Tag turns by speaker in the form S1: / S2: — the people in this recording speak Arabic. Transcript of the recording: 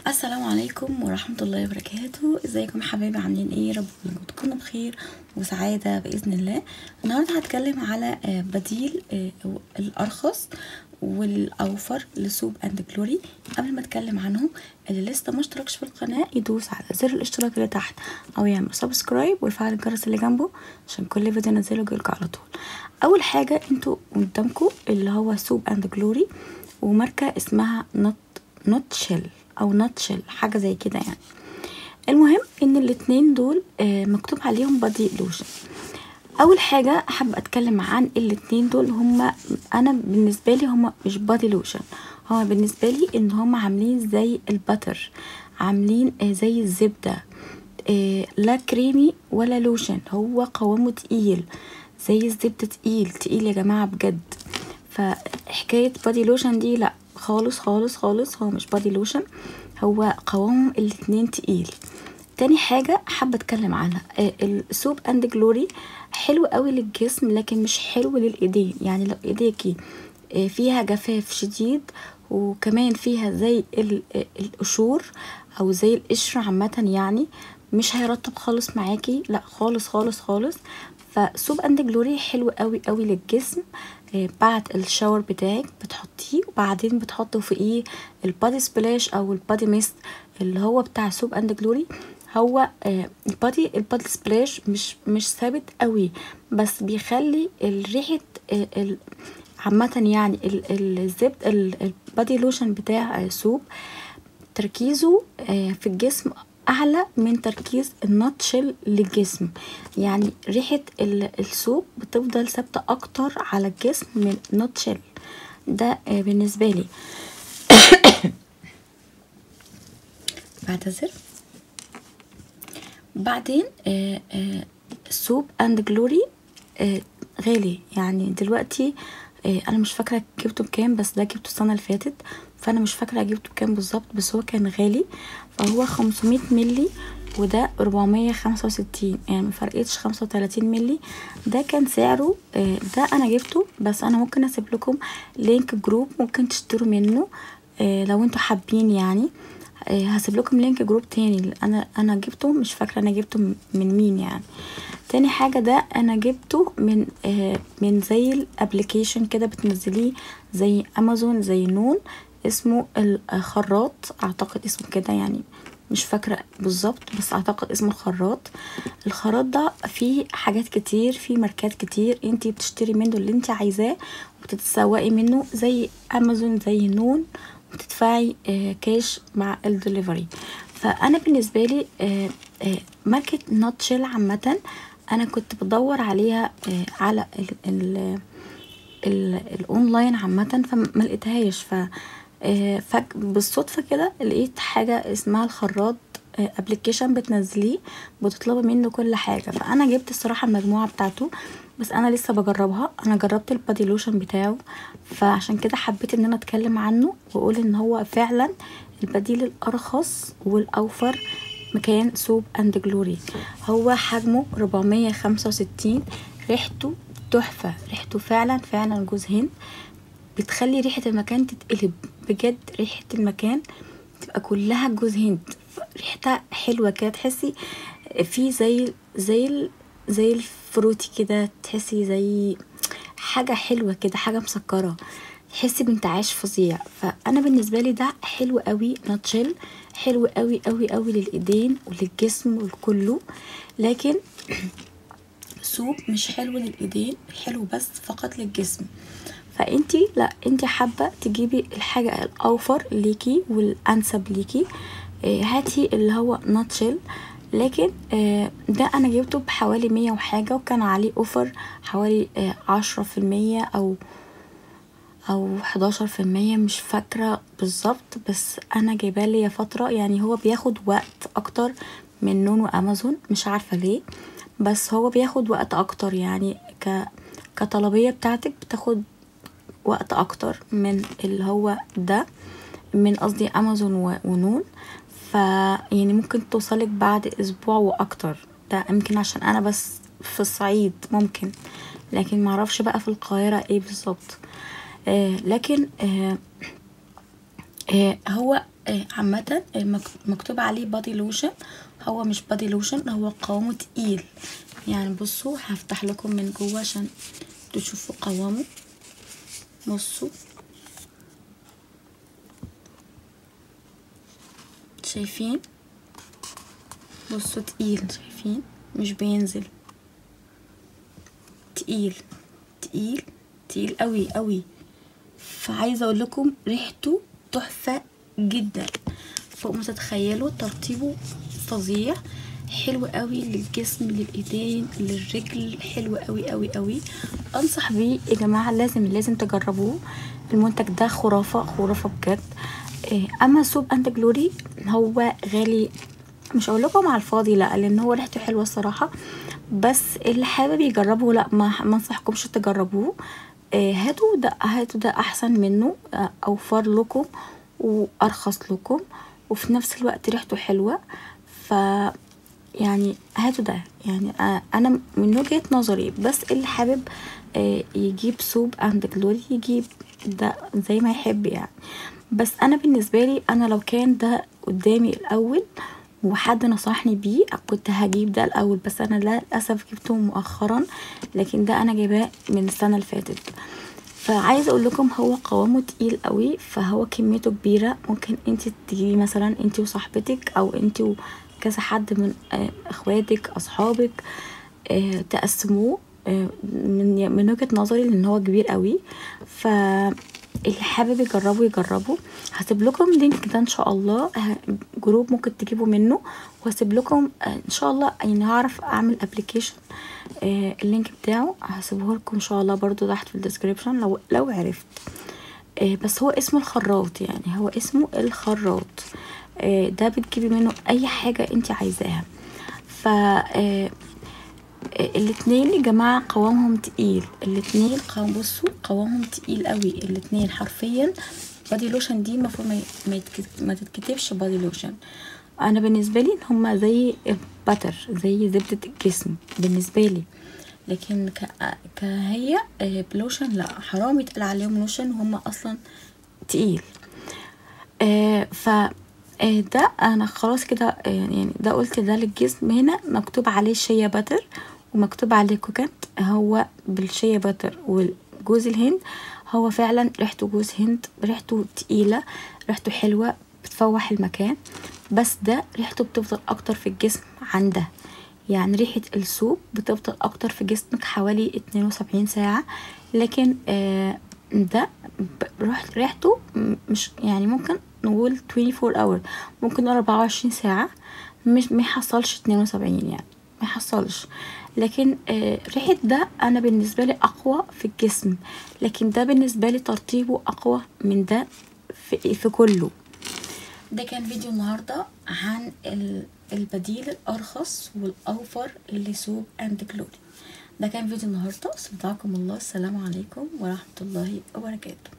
S1: السلام عليكم ورحمة الله وبركاته. ازيكم حبايبي؟ عاملين ايه؟ رب تكونوا بخير وسعادة بإذن الله. النهاردة هتكلم على بديل الأرخص والأوفر لسوب اند جلوري. قبل ما اتكلم عنهم، اللي لسه ما اشتركش في القناة يدوس على زر الاشتراك اللي تحت او يعمل سبسكرايب ويفعل الجرس اللي جنبه عشان كل فيديو انزله يجيلكوا على طول. اول حاجة انتوا قدامكم اللي هو سوب اند جلوري وماركة اسمها نوت شيل او ناتشل، حاجه زي كده يعني. المهم ان الاتنين دول مكتوب عليهم بادي لوشن. اول حاجه حابه اتكلم عن الاتنين دول. هما انا بالنسبه لي هما مش بادي لوشن، هما بالنسبه لي ان هما عاملين زي الباتر، عاملين زي الزبده، لا كريمي ولا لوشن. هو قوامه تقيل زي الزبده، تقيل يا جماعه بجد. فحكايه بادي لوشن دي لا خالص خالص خالص، هو مش بادي لوشن، هو قوامهم الاتنين تقيل. تاني حاجة حابة اتكلم عنها، السوب اند جلوري حلو قوي للجسم لكن مش حلو للايدين. يعني لو ايديكي فيها جفاف شديد وكمان فيها زي القشور او زي القشر عامة، يعني مش هيرطب خالص معاكي، لا خالص خالص خالص. فسوب اند جلوري حلو قوي قوي للجسم. بعد الشاور بتاعك بتحطيه وبعدين بتحطه في ايه البادي سبلاش او البادي ميست اللي هو بتاع سوب اند جلوري. هو البادي سبلاش مش ثابت قوي، بس بيخلي ريحه عامه يعني الزبد. البادي لوشن بتاع سوب تركيزه في الجسم اعلى من تركيز الناتشل للجسم، يعني ريحة السوب بتفضل ثابتة اكتر على الجسم من ناتشل. ده بالنسبة لي. بعتذر. بعدين سوب اند جلوري غالي يعني دلوقتي. انا مش فاكره جبته بكام، بس ده جبته السنه اللي فاتت، فانا مش فاكره جبته بكام بالظبط، بس هو كان غالي. فهو 500 ملي وده 465، يعني مفرقتش 35 ملي. ده كان سعره ده انا جبته، بس انا ممكن اسيب لكم لينك جروب ممكن تشتروا منه لو انتوا حابين يعني. هسيب لكم لينك جروب تاني. انا جبته، مش فاكره انا جبته من مين يعني. تاني حاجه ده انا جبته من زي الابليكيشن كده بتنزليه زي امازون زي نون، اسمه الخراط، اعتقد اسمه كده يعني، مش فاكره بالظبط بس اعتقد اسمه الخراط ده فيه حاجات كتير، فيه ماركات كتير، انتي بتشتري منه اللي انتي عايزاه وبتتسوقي منه زي امازون زي نون، وتدفعي كاش مع الدليفري. فانا بالنسبه لي ماركه ناتشل عامه انا كنت بدور عليها على الاونلاين عامه فما لقيتهاش. بالصدفه كده لقيت حاجه اسمها الخراط، ابلكيشن بتنزليه بتطلبي منه كل حاجه. فانا جبت الصراحه المجموعه بتاعته، بس انا لسه بجربها. انا جربت البادي لوشن بتاعه، فعشان كده حبيت ان انا اتكلم عنه واقول ان هو فعلا البديل الارخص والاوفر مكان سوب اند جلوري. هو حجمه 465، ريحته تحفه، ريحته فعلا فعلا جوز هند، بتخلي ريحه المكان تتقلب بجد. ريحه المكان تبقى كلها جوز هند، ريحتها حلوه كده، تحسي في زي الفروتي كده، تحسي زي حاجه حلوه كده، حاجه مسكره، تحسي بانتعاش فظيع. فانا بالنسبه لي ده حلو قوي. ناتشل حلو قوي قوي قوي للايدين وللجسم ولكله، لكن سوب مش حلو للايدين، حلو بس فقط للجسم. فانتي لا، انتي حابه تجيبي الحاجه الاوفر ليكي والانسب ليكي، هاتي اللي هو ناتشل. لكن ده انا جبته بحوالي 100 وحاجه، وكان عليه اوفر حوالي 10% او 11%، مش فاكره بالظبط، بس انا جايباه ليا فتره. يعني هو بياخد وقت اكتر من نون وامازون، مش عارفه ليه، بس هو بياخد وقت اكتر يعني كطلبيه بتاعتك بتاخد وقت اكتر من اللي هو ده، من قصدي امازون ونون. يعني ممكن توصلك بعد اسبوع واكتر. ده يمكن عشان انا بس في الصعيد ممكن، لكن معرفش بقى في القاهرة ايه بالظبط. لكن هو عامة مكتوب عليه بادي لوشن، هو مش بادي لوشن، هو قوامه تقيل. يعني بصوا هفتح لكم من جوه عشان تشوفوا قوامه. بصوا شايفين؟ بصوا تقيل، شايفين؟ مش بينزل، تقيل تقيل تقيل قوي قوي. فعايزه اقول لكم ريحته تحفه جدا فوق ما تتخيلوا، ترطيبه فظيع، حلو قوي للجسم، للايدين، للرجل، حلو قوي قوي قوي. انصح بيه يا جماعه، لازم تجربوه. المنتج ده خرافه خرافه بجد. اما سوب اند جلوري هو غالي، مش هقول لكم على الفاضي لا، لان هو ريحته حلوه الصراحه، بس اللي حابب يجربه لا، ما انصحكمش تجربوه. هاتوا ده احسن منه، اوفر لكم وارخص لكم، وفي نفس الوقت ريحته حلوه. ف يعني هاتوا ده، يعني انا من وجهة نظري، بس اللي حابب يجيب سوب اند جلوري يجيب ده زي ما يحب يعني. بس انا بالنسبه لي، انا لو كان ده قدامي الاول وحد نصحني بيه كنت هجيب ده الاول، بس انا للاسف جبته مؤخرا، لكن ده انا جايباه من السنه اللي فاتت. فعايزه اقول لكم هو قوامه تقيل قوي، فهو كميته كبيره، ممكن انت تجيبي مثلا انت وصاحبتك، او انت وكذا حد من اخواتك اصحابك، تقسموه. من وجهة نظري لان هو كبير قوي، اللي حابب يجربه. هسيب لكم لينك ده ان شاء الله، جروب ممكن تجيبوا منه، وهسيب لكم ان شاء الله، يعني هعرف اعمل ابلكيشن، اللينك بتاعه هسيبه لكم ان شاء الله برضو تحت في الديسكريبشن لو عرفت. بس هو اسمه الخراط، يعني هو اسمه الخراط. ده بتجيبي منه اي حاجة انت عايزاها. ف الاتنين يا جماعة قوامهم تقيل، الاتنين بصوا قوامهم تقيل قوي الاتنين حرفيا. بادي لوشن دي المفروض ما تتكتبش بادي لوشن. انا بالنسبه لي هما زي باتر، زي زبده الجسم بالنسبه لي، لكن كهي بلوشن لا، حرام يتقال عليهم لوشن وهم اصلا تقيل. ف ده انا خلاص كده، يعني ده قلت ده للجسم. هنا مكتوب عليه شيا باتر ومكتوب عليه كوكنت، هو بالشيا باتر والجوز الهند، هو فعلا ريحته جوز هند، ريحته تقيلة، ريحته حلوة، بتفوح المكان. بس ده ريحته بتفضل اكتر في الجسم عن ده، يعني ريحة السوب بتفضل اكتر في جسمك حوالي 72 ساعة، لكن ده ريحته مش يعني، ممكن نقول 24 hour، ممكن نقول 24 ساعة، مش ميحصلش 72 يعني، ميحصلش. لكن ريحة ده انا بالنسبة لي اقوى في الجسم، لكن ده بالنسبة لي ترطيبه اقوى من ده في كله. ده كان فيديو النهاردة عن البديل الارخص والاوفر لسوب اند جلوري. ده كان فيديو النهاردة، استودعكم الله، السلام عليكم ورحمة الله وبركاته.